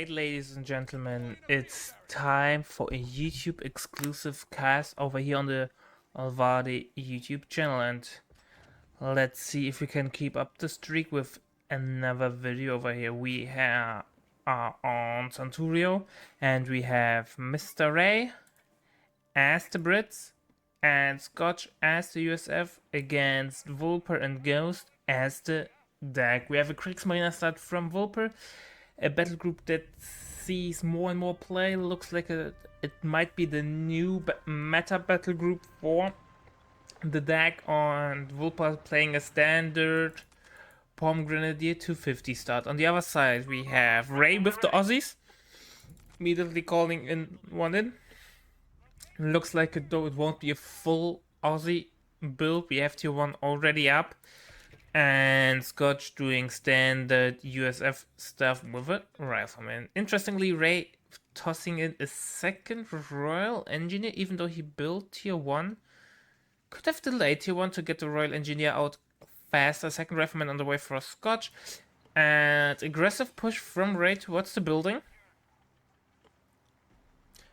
Alright, ladies and gentlemen, it's time for a YouTube exclusive cast over here on the Alvade YouTube channel, and let's see if we can keep up the streak with another video over here. We are on Santurio, and we have Mr. Ray as the Brits and Scotch as the USF against Vulpa and Ghost as the DAG. We have a Kriegsmarine start from Vulpa, a battle group that sees more and more play. Looks like it might be the new meta battle group for the DAG, on Vulpa playing a standard Palm Grenadier 250 start. On the other side we have Ray with the Aussies, immediately calling in one in. Looks like it, though it won't be a full Aussie build. We have tier 1 already up. And Scotch doing standard USF stuff with a rifleman. Interestingly, Ray tossing in a second Royal Engineer, even though he built tier 1. Could have delayed tier 1 to get the Royal Engineer out faster. Second rifleman on the way for Scotch. And aggressive push from Ray towards the building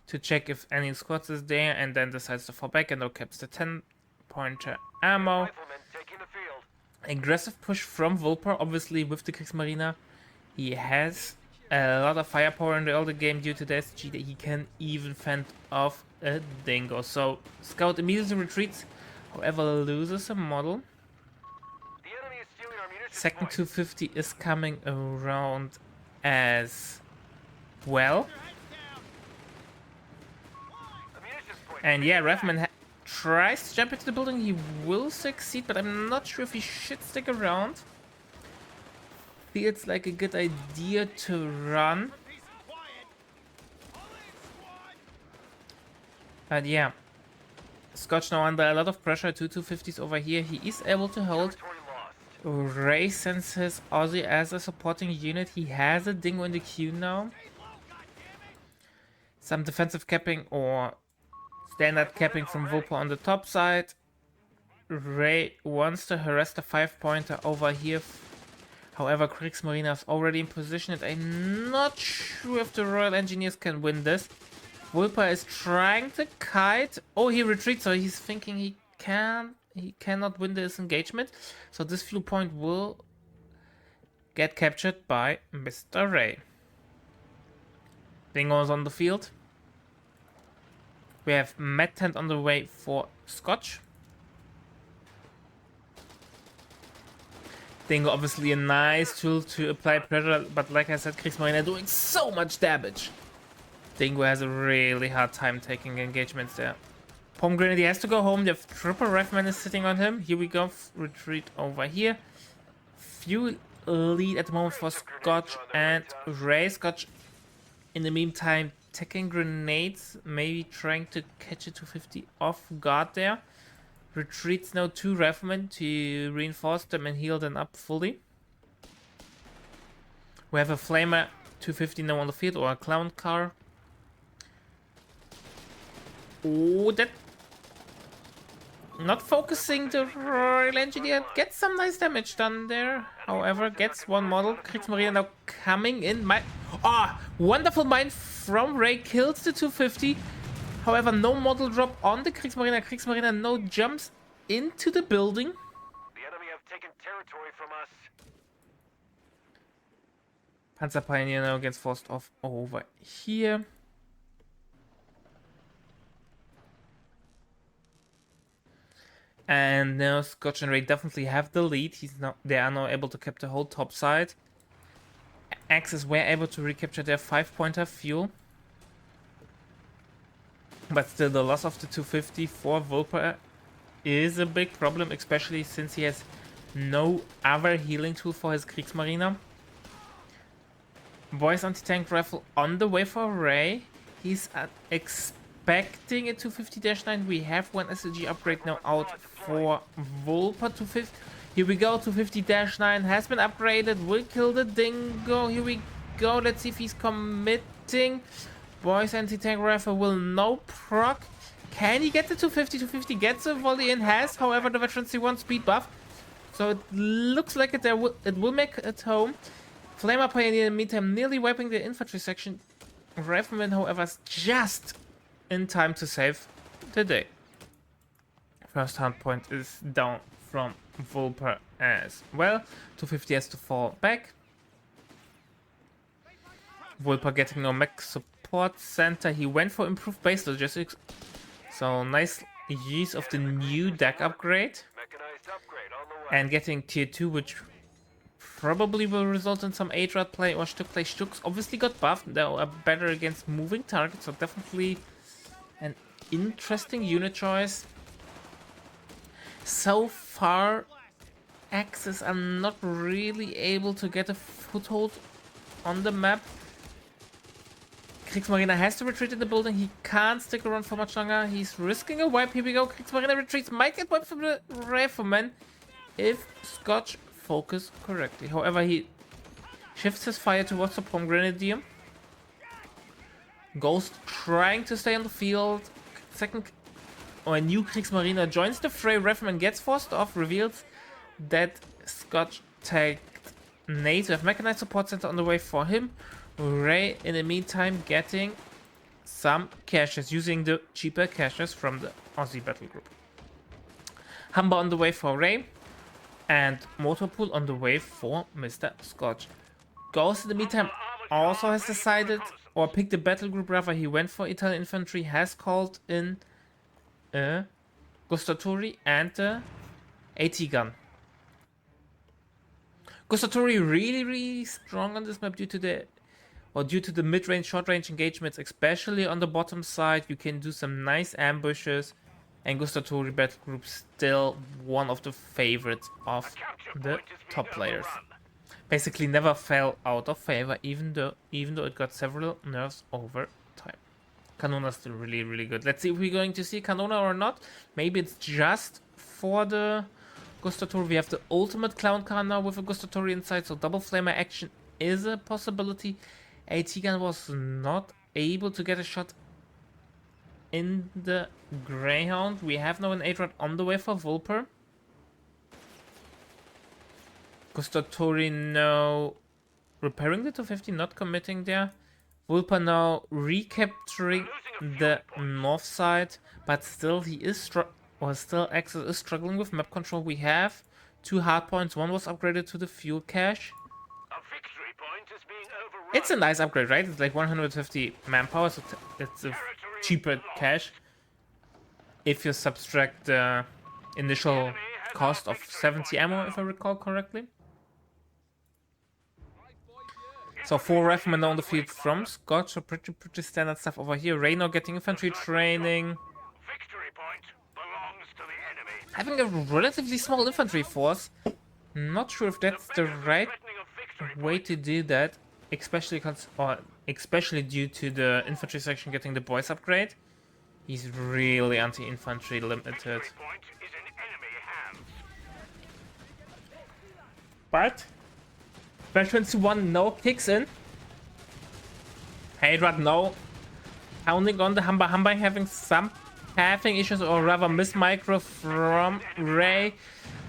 to check if any squads is there, and then decides to fall back and now caps the 10-pointer ammo. Aggressive push from Vulpa, obviously with the Kriegsmarine. He has a lot of firepower in the early game due to the SG that he can even fend off a dingo. So Scout immediately retreats, however loses a model. Second 250 is coming around as well. And yeah, Rifleman tries to jump into the building. He will succeed, but I'm not sure if he should stick around. Feels like a good idea to run. But yeah, Scotch now under a lot of pressure. 250s over here. He is able to hold. Ray sends his Aussie as a supporting unit. He has a dingo in the queue now. Some defensive capping or standard capping from Vulpa on the top side. Ray wants to harass the 5-pointer over here. However, Kriegsmarine is already in position, and I'm not sure if the Royal Engineers can win this. Vulpa is trying to kite. Oh, he retreats, so he's thinking he cannot win this engagement. So this viewpoint will get captured by Mr. Ray. Dingo's on the field. We have Med Tent on the way for Scotch. Dingo obviously a nice tool to apply pressure, but like I said, Kriegsmarine are doing so much damage. Dingo has a really hard time taking engagements there. Palm Grenadier has to go home. The triple rifleman is sitting on him. Here we go, retreat over here. Few lead at the moment for Scotch and Ray. Scotch in the meantime taking grenades, maybe trying to catch a 250 off guard there. Retreats now 2 riflemen to reinforce them and heal them up fully. We have a flamer 250 now on the field, or a clown car. Oh, that not focusing the Royal Engineer. Gets some nice damage done there. However, gets one model. Kriegsmarine now coming in. Wonderful mine from Ray, kills the 250. However, no model drop on the Kriegsmarine. Kriegsmarine no jumps into the building. The enemy have taken territory from us. Panzer Pioneer now gets forced off over here. And now Scotch and Ray definitely have the lead. They are now able to capture the whole top side. Axis were able to recapture their 5-pointer fuel. But still, the loss of the 250 for Vulpa is a big problem, especially since he has no other healing tool for his Kriegsmarine. Boys anti-tank rifle on the way for Ray. He's expecting a 250-9. We have one SLG upgrade now out for Vulpa 250. Here we go, 250-9 has been upgraded, will kill the dingo. Here we go, let's see if he's committing. Boys anti-tank rifle will no proc. Can he get the 250? 250 gets a volley in, has, however, the veteran C1 speed buff. So it looks like it will make it home. Flamer Pioneer in the meantime nearly wiping the infantry section. Rifleman, however, is just in time to save the day. First hard point is down from Vulpa as well. 250 has to fall back. Vulpa getting no mech support center. He went for improved base logistics. So nice use of the new deck upgrade. Mechanized upgrade on the way. And getting tier 2, which probably will result in some 8-rat play or Stück play. Stücks obviously got buffed. They are better against moving targets. So definitely an interesting unit choice. So far, Axis are not really able to get a foothold on the map. Kriegsmarine has to retreat in the building. He can't stick around for much longer. He's risking a wipe. Here we go. Kriegsmarine retreats. Might get wiped from the Rifleman if Scotch focus correctly. However, he shifts his fire towards the Pom Grenadier. Ghost trying to stay on the field. A new Kriegsmarine joins the fray. Rifleman gets forced off. Reveals that Scotch tagged native mechanized support center on the way for him. Ray, in the meantime, getting some caches using the cheaper caches from the Aussie battle group. Humber on the way for Ray, and Motorpool on the way for Mr. Scotch. Ghost, in the meantime, also has decided, or picked the battle group rather. He went for Italian infantry, has called in a Gustatori and a AT gun. Gustatori really strong on this map due to the mid-range, short-range engagements, especially on the bottom side. You can do some nice ambushes, and Gustatori battle group still one of the favorites of the top players. Basically never fell out of favor, even though it got several nerfs over time. Canona still really good. Let's see if we're going to see Canona or not. Maybe it's just for the Gustatori. We have the ultimate clown car now with a Gustatori inside, so double flamer action is a possibility. AT gun was not able to get a shot in the Greyhound. We have now an 8-rat on the way for Vulpa. Gustatori now repairing the 250, not committing there. Vulpa now recapturing the north side, but still he is Axis is struggling with map control. We have 2 hard points. One was upgraded to the fuel cache. It's a nice upgrade, right? It's like 150 manpower, so it's a cheaper cache. If you subtract the initial cost of 70 ammo, if I recall correctly. So 4 riflemen on the field from Scotch, so pretty standard stuff over here. Reyno getting infantry training. Having a relatively small infantry force. Not sure if that's the right way to do that. Especially due to the infantry section getting the boys upgrade. He's really anti-infantry limited. But Veterans 1 no kicks in. Hydrant no. Pounding on the Humber. Humber having some pathing issues, or rather miss micro from Ray.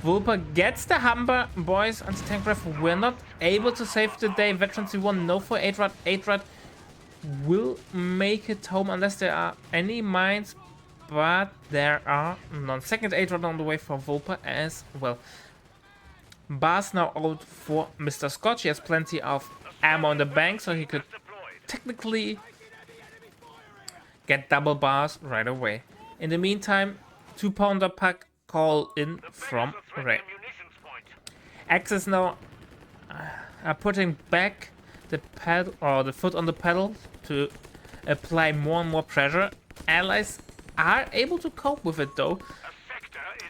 Vulpa gets the Humber. Boys, anti-tank rifle, we're not able to save the day. Veterans 1 no for 8-rat. 8-rat will make it home unless there are any mines, but there are none. Second 8-rat on the way for Vulpa as well. Bars now out for Mr. Scotch. He has plenty of ammo in the bank, so he could technically get double bars right away. In the meantime, 2-pounder pack call in from Ray. Axis now are putting back the pedal, or the foot on the pedal, to apply more and more pressure. Allies are able to cope with it though.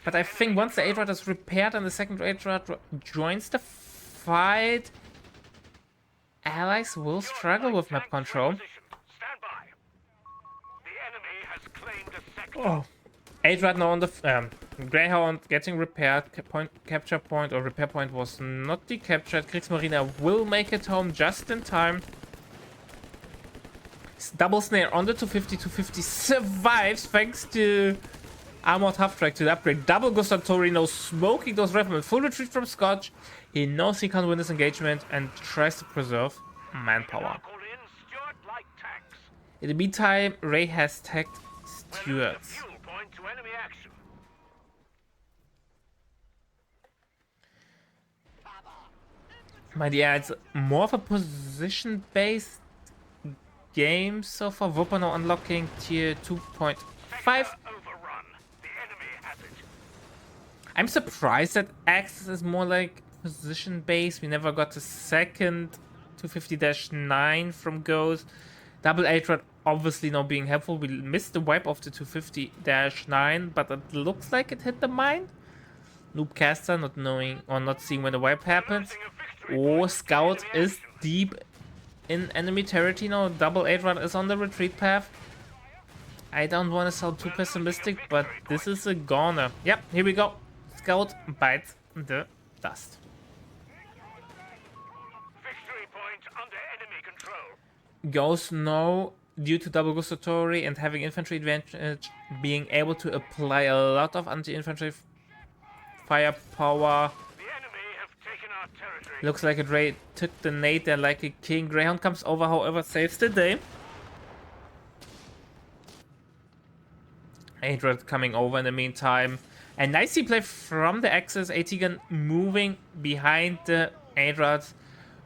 But I think once the 8-rat is repaired and the second 8-rat joins the fight, Allies will struggle with map control. Oh. 8-rat now on the Greyhound getting repaired. Capture point or repair point was not decaptured. Kriegsmarine will make it home just in time. Double snare on the 250. 250 survives thanks to Armored half track to the upgrade. Double Gustatori, no smoking those riflemen. Full retreat from Scotch. He knows he can't win this engagement and tries to preserve manpower. Buckled in, Stuart like tanks. In the meantime, Ray has tagged We're losing Stuart. fuel point to enemy action. But yeah, it's more of a position-based game so far. Vulpa now unlocking tier 2.5. Overrun. The enemy has it. I'm surprised that Axis is more like position-based. We never got the second 250-9 from Ghost. Double 8-Rod obviously not being helpful. We missed the wipe of the 250-9, but it looks like it hit the mine. Noob caster not knowing or not seeing when the wipe happens. Oh, Scout is deep in enemy territory now. Double 8-Rod is on the retreat path. I don't want to sound too pessimistic, but this is a goner. Yep, here we go. Scout bites the dust. Victory point under enemy control. Goes no, due to double gustatori and having infantry advantage, being able to apply a lot of anti-infantry firepower. The enemy have taken our territory. Looks like a Ray took the nade there like a king. Greyhound comes over, however, saves the day. 8-Rod coming over in the meantime. And nicely played from the Axis. AT-Gun moving behind the 8-Rods.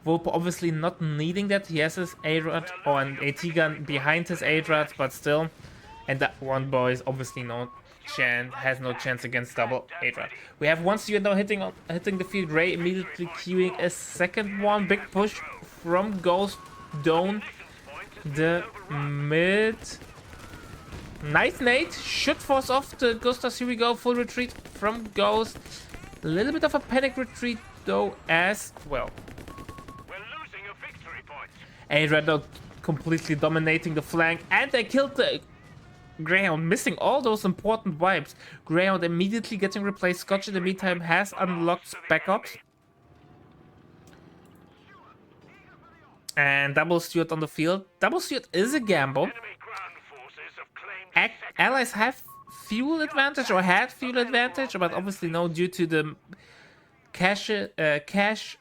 Vulpa obviously not needing that. He has his 8-Rod or an AT-Gun behind his 8-Rods, but still. And that one boy is obviously has no chance against double 8-Rod. We have one student now hitting the field. Ray immediately queuing a second one. Big push from Ghost down the mid. Nice nade, should force off the Gustas. Here we go, full retreat from Ghost. A little bit of a panic retreat though as well. We're losing a victory point. A-Red completely dominating the flank, and they killed the Greyhound, missing all those important wipes. Greyhound immediately getting replaced. Scotch in the meantime has unlocked backups. And Double Stuart on the field. Double Stuart is a gamble. Enemy ground forces have claimed Allies have fuel advantage or had fuel advantage, but obviously no, due to the cash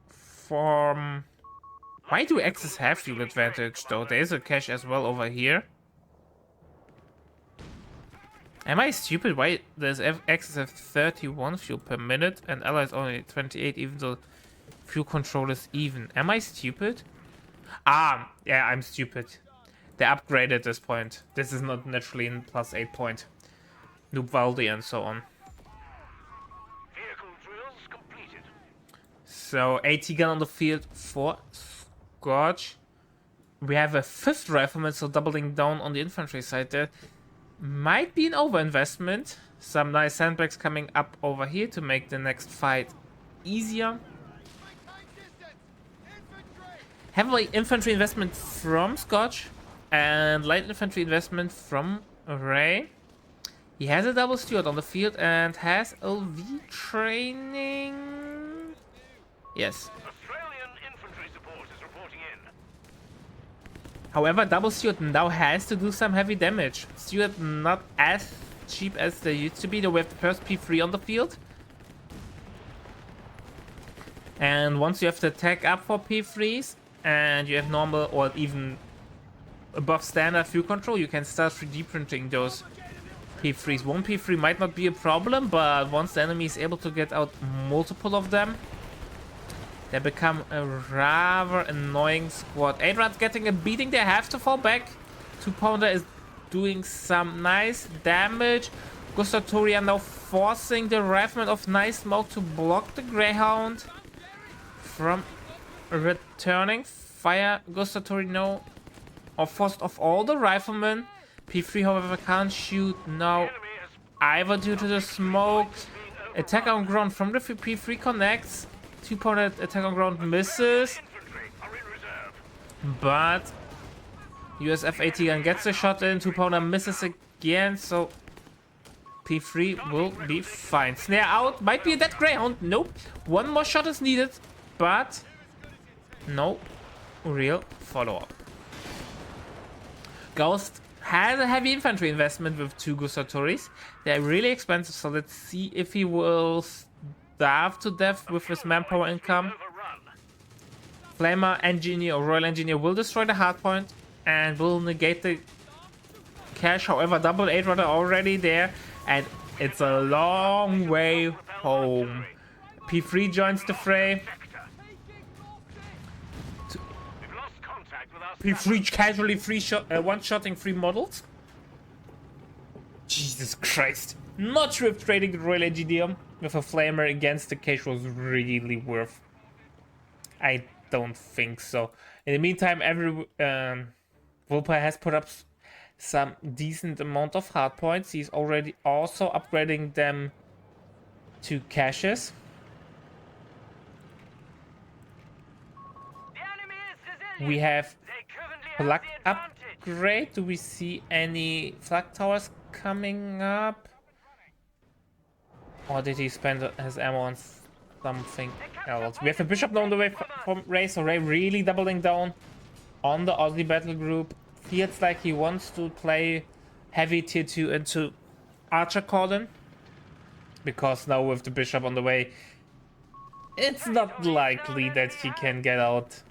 from... Why do Axis have fuel advantage though? There's a cache as well over here. Am I stupid? Why does Axis have 31 fuel per minute and Allies only 28, even though fuel control is even? Am I stupid? Ah, yeah, I'm stupid. They upgraded at this point. This is not naturally in +8 point. Noob Valdi and so on. vehicle drills completed. So AT gun on the field for Scotch. We have a 5th rifleman, so doubling down on the infantry side there. Might be an overinvestment. Some nice sandbags coming up over here to make the next fight easier. Heavily infantry investment from Scotch and light infantry investment from Ray. He has a double Stuart on the field and has LV training. Yes. Australian infantry support is reporting in. However, double Stuart now has to do some heavy damage. Stuart not as cheap as they used to be, though we have the first P3 on the field. And once you have the tech up for P3s, and you have normal or even above standard fuel control, you can start 3D printing those P3s. One P3 might not be a problem, but once the enemy is able to get out multiple of them, they become a rather annoying squad. 8-Rod's getting a beating, they have to fall back. 2-pounder is doing some nice damage. Gustatori are now forcing the rifleman of Nice Smoke to block the Greyhound from returning. Fire Gustatori no, or forced off all the riflemen. P3 however can't shoot now either due to the smoke. Attack on ground from the P3 connects. 2-pounder attack on ground misses, Infantry are in reserve. but USF AT gun gets a shot in. 2-pounder misses again, so P3 will be fine. Snare out, might be a dead Greyhound. Nope, one more shot is needed, but no real follow-up. Ghost has a heavy infantry investment with 2 Gusatoris. They're really expensive, so let's see if he will starve to death with his manpower income. Flamer, Engineer, or Royal Engineer will destroy the hardpoint and will negate the cash. However, double 8 Rudder already there, and it's a long way home. P3 joins the fray. P3 casually one-shotting 3 models. Jesus Christ. Not sure if trading the Royal Engineer with a Flamer against the cache was really worth. I don't think so. In the meantime, Vulpa has put up some decent amount of hardpoints. He's already also upgrading them to caches. We have flag upgrade. Do we see any flag towers coming up? Or did he spend his ammo on something else? We have a bishop now on the way from Ray, so Ray really doubling down on the Aussie battle group. Feels like he wants to play heavy tier 2 into Archer Cordon. Because now with the bishop on the way, it's not likely that he can get out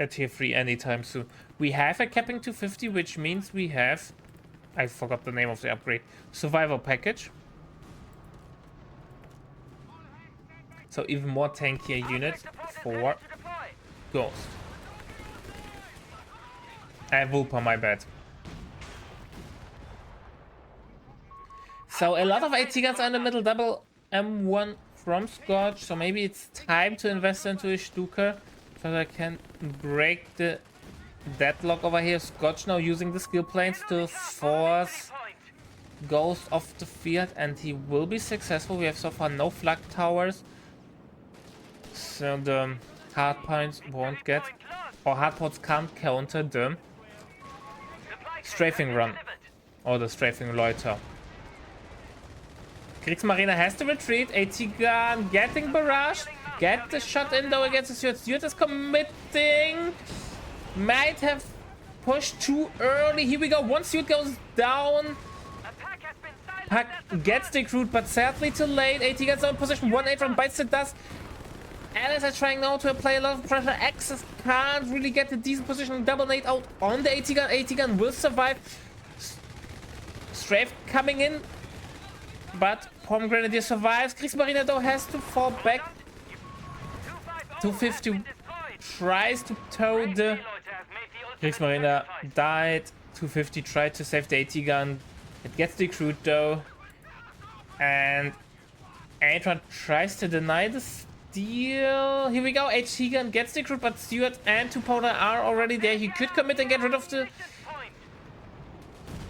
a tier 3 anytime soon. We have a capping 250, which means we have, I forgot the name of the upgrade, survival package. So even more tankier units for Ghost. Vulpa, my bad. So a lot of AT guns are in the middle, double M1 from Scotch. So maybe it's time to invest into a Stuka so that I can break the deadlock over here. Scotch now using the skill planes to force Ghost off the field, and he will be successful. We have so far no flag towers, so the hardpoints won't get, or hardpoints can't counter the strafing run or the strafing loiter. Kriegsmarine has to retreat. AT gun getting barraged. Get the shot in though against the Stuart. Stuart is committing. Might have pushed too early. Here we go. One Stuart goes down. Pack gets decrued, but sadly too late. AT gets out of position. 1-8 from bites the dust. Alice are trying now to apply a lot of pressure. Axis can't really get the decent position. Double nade out on the AT gun. AT gun will survive. Strafe coming in, but Pom Grenadier survives. Kriegsmarine though has to fall back. 250 tries to tow the Kriegsmarine died. 250 tried to save the AT gun. It gets decrued though. And Adrian tries to deny the steal. Here we go. HT gun gets decrued, but Stuart and 2 Powder are already there. He could commit and get rid of the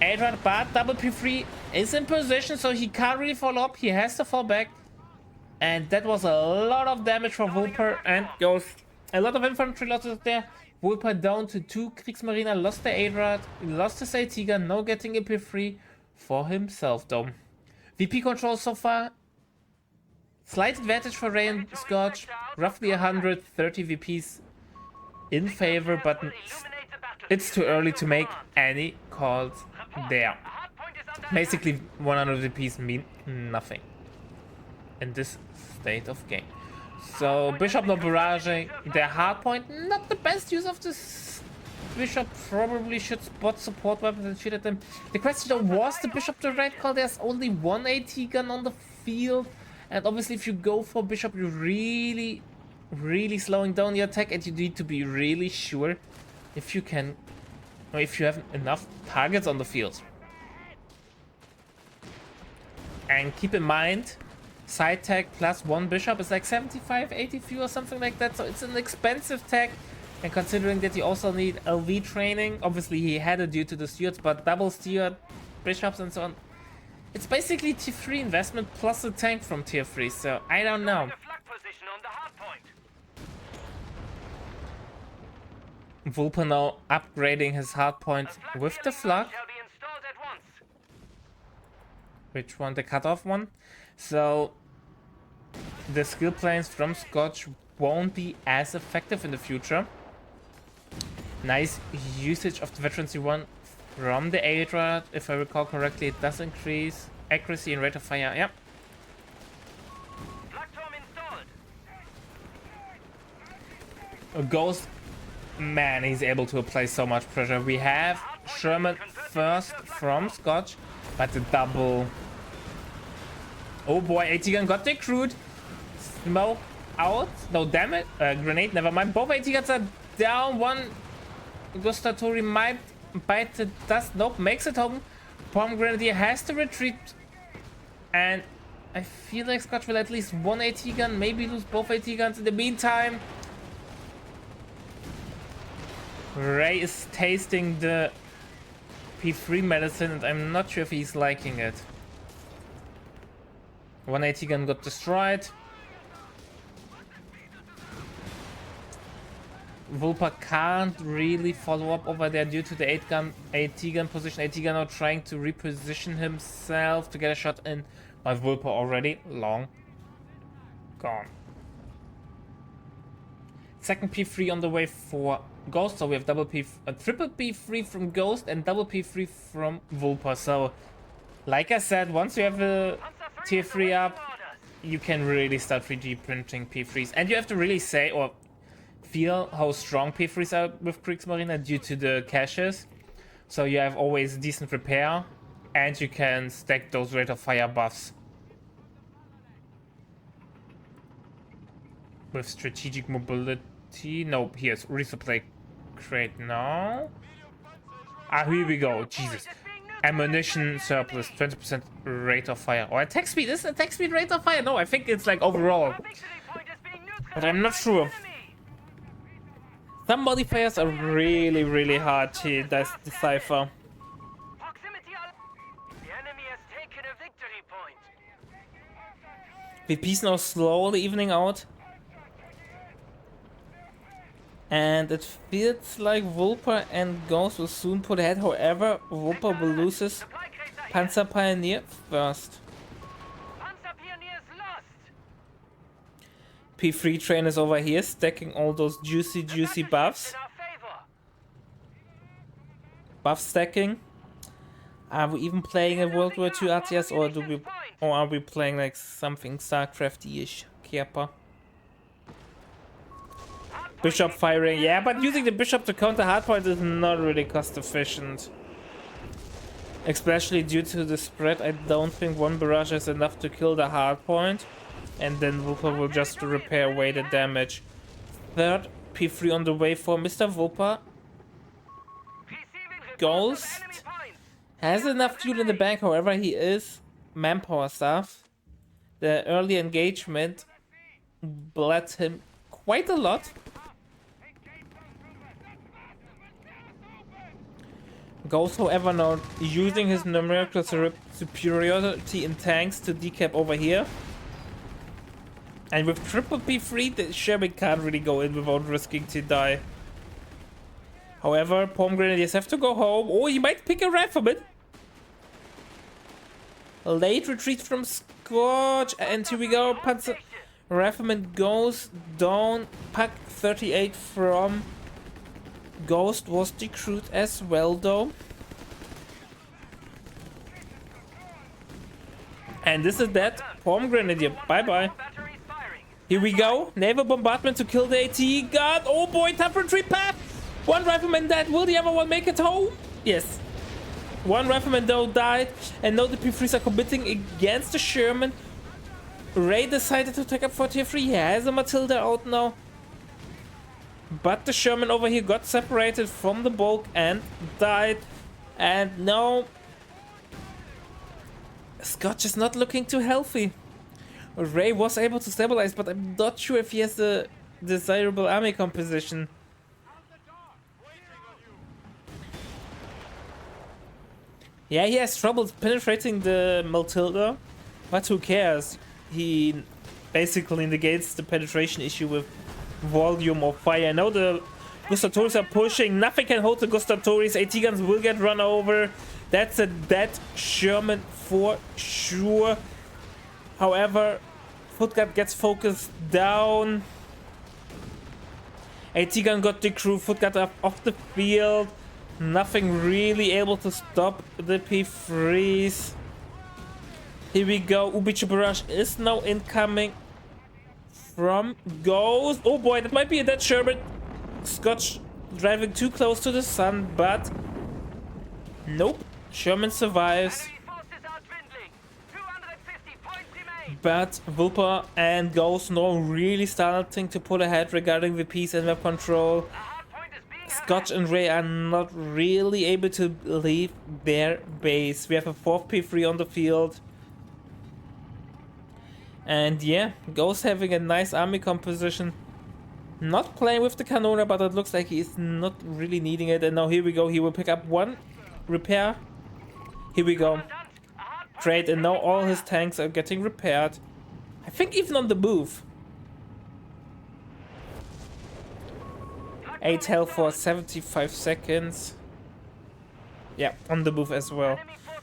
Adrian, but double P3 is in position, so he can't really follow up. He has to fall back. And that was a lot of damage for Vulpa and Ghost. A lot of infantry losses there. Vulpa down to 2 Kriegsmarine, lost the Adrat, lost his AT gun, now getting a P3 for himself though. VP control so far. Slight advantage for Ray and Scotch. Roughly 130 VPs in favor, but it's too early to make any calls there. Basically 100 VPs mean nothing in this state of game. So Bishop no barraging their hardpoint. Not the best use of this. Bishop probably should spot support weapons and shoot at them. The question though, was the Bishop the right call? There's only 1 AT gun on the field, and obviously if you go for Bishop, you're really slowing down the attack, and you need to be really sure if you can, or if you have enough targets on the field. And keep in mind, side tag plus 1 bishop is like 75, 80 fuel or something like that, so it's an expensive tag. And considering that you also need LV training, obviously he had it due to the Stuarts, but double Stuart, bishops and so on. It's basically tier 3 investment plus a tank from tier 3, so I don't know. Vulpa now upgrading his hardpoint with the flag. Which one? The cutoff one. So the skill planes from Scotch won't be as effective in the future. Nice usage of the veteran C1 from the Adra. If I recall correctly, it does increase accuracy and rate of fire. Yep. Platform installed. A Ghost, man, he's able to apply so much pressure. We have Sherman first from Scotch, but the double. Oh boy, AT gun got recruit. Smoke out. No, damn it. Grenade, never mind. Both AT guns are down. One Gustatori might bite the dust. Nope, makes it home. Pomegranate has to retreat. And I feel like Scotch will at least one AT gun, maybe lose both AT guns in the meantime. Ray is tasting the P3 medicine and I'm not sure if he's liking it. One AT gun got destroyed. Vulpa can't really follow up over there due to the AT gun position. AT gun now trying to reposition himself to get a shot in, but Vulpa already long gone. Second P3 on the way for Ghost, so we have triple P3 from Ghost and double P3 from Vulpa. So, like I said, once you have a tier 3 up, you can really start 3D printing P3s, and you have to really say or feel how strong P3s are with Kriegsmarine due to the caches. So you have always decent repair, and you can stack those rate of fire buffs with strategic mobility. No, here's resupply crate now. Ah, here we go. Jesus. Ammunition surplus, 20% rate of fire. Or attack speed. Is it attack speed rate of fire? No, I think it's like overall. But I'm not sure. Some modifiers are really, really hard to decipher. VP's now slowly evening out. And it feels like Vulpa and Ghost will soon put ahead. However, Vulpa will lose his Panzer Pioneer first. P3 train is over here, stacking all those juicy buffs. Buff stacking. Are we even playing a World War II RTS, or are we playing like something StarCrafty-ish? Kiepa. Bishop firing, yeah, but using the bishop to counter hardpoint is not really cost efficient. Especially due to the spread, I don't think one barrage is enough to kill the hardpoint. And then Vulpa will just repair away the damage. Third P3 on the way for Mr. Vulpa. Ghost has enough fuel in the bank, however he is manpower stuff. The early engagement bled him quite a lot. Ghost, however, now using his numerical superiority in tanks to decap over here. And with triple P3, the Sherman can't really go in without risking to die. However, Pomegranadiers have to go home. Oh, he might pick a rifleman. A late retreat from Scotch. And here we go. Panzer Rifleman goes down. Pack 38 from Ghost was decrued as well, though. And this is that. Pomegranadier. Bye-bye. Here we go. Naval bombardment to kill the AT gun. Oh boy, tough retreat path. One rifleman dead. Will the other one make it home? Yes. One rifleman though died. And now the P3s are committing against the Sherman. Ray decided to take up for tier 3. He has a Matilda out now. But the Sherman over here got separated from the bulk and died. And now Scotch is not looking too healthy. Ray was able to stabilize, but I'm not sure if he has the desirable army composition. Yeah, he has trouble penetrating the Matilda, but who cares? He basically negates the penetration issue with volume of fire. Now the Gustatoris are pushing. Nothing can hold the Gustatoris. AT guns will get run over. That's a dead Sherman for sure. However, Footguard gets focused down. AT gun got the crew. Footguard off the field. Nothing really able to stop the P3s. Here we go. Ubichi Barrage is now incoming from Ghost. Oh boy, that might be a dead Sherman. Scotch driving too close to the sun, but nope. Sherman survives. Enemy forces are dwindling. 250 points remain. But Vulpa and Ghost now really starting to pull ahead regarding the peace and map control. A hard point is being Scotch and Ray are not really able to leave their base. We have a 4th P3 on the field. And yeah, Ghost having a nice army composition. Not playing with the Cannoner, but it looks like he's not really needing it. And now here we go, he will pick up one repair. Here we go. Trade, and now all his tanks are getting repaired. I think even on the move. 8 health for 75 seconds. Yeah, on the move as well.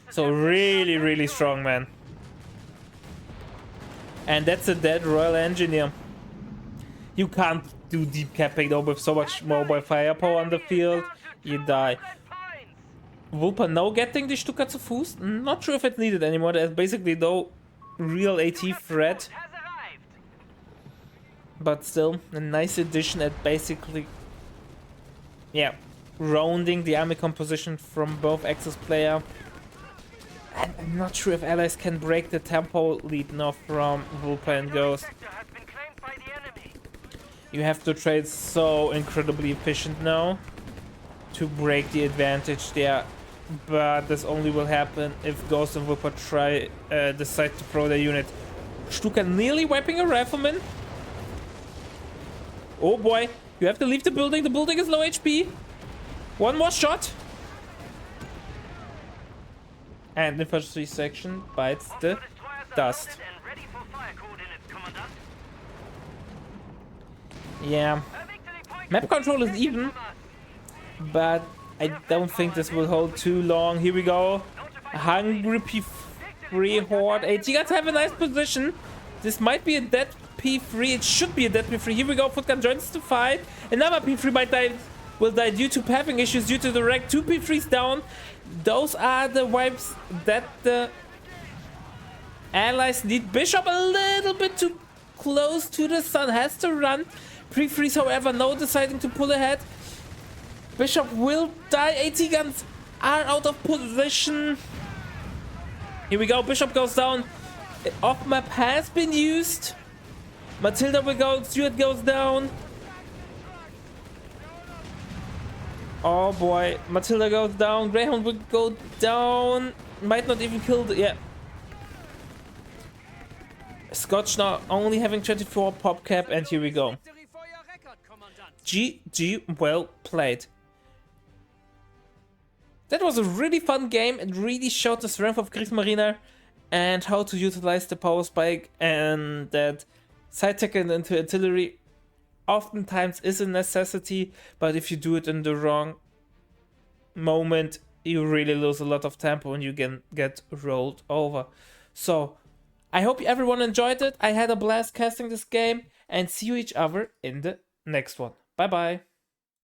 So really, really strong, man. And that's a dead Royal Engineer. You can't do deep capping though with so much mobile firepower on the field. You die. Vulpa now getting the Stuka zu Fuß. Not sure if it's needed anymore. There's basically no real AT threat. But still, a nice addition at basically, yeah, rounding the army composition from both Axis player. And I'm not sure if allies can break the tempo lead now from Vulpa and Ghost. You have to trade so incredibly efficient now to break the advantage there. But this only will happen if Ghost and Vulpa decide to throw their unit. Stuka nearly wiping a rifleman. Oh boy, you have to leave the building. The building is low HP. One more shot. And infantry section bites the dust. Yeah. Map control is even, but I don't think this will hold too long. Here we go. A hungry P3 horde. AT guys have a nice position. This might be a dead P3. It should be a dead P3. Here we go. Footgun joins the fight. Another P3 might die. Will die due to pathing issues due to the wreck. 2 P3s down. Those are the wipes that the allies need. Bishop a little bit too close to the sun. Has to run. P3s, however, now deciding to pull ahead. Bishop will die. AT guns are out of position. Here we go. Bishop goes down. Off map has been used. Matilda will go. Stuart goes down. Oh boy. Matilda goes down. Greyhound will go down. Might not even kill the... Yeah. Scotch now only having 24 pop cap. And here we go. GG, well played. That was a really fun game. It really showed the strength of Kriegsmarine and how to utilize the power spike, and that side tackling into artillery oftentimes is a necessity, but if you do it in the wrong moment, you really lose a lot of tempo and you can get rolled over. So I hope everyone enjoyed it. I had a blast casting this game, and see you each other in the next one. Bye bye.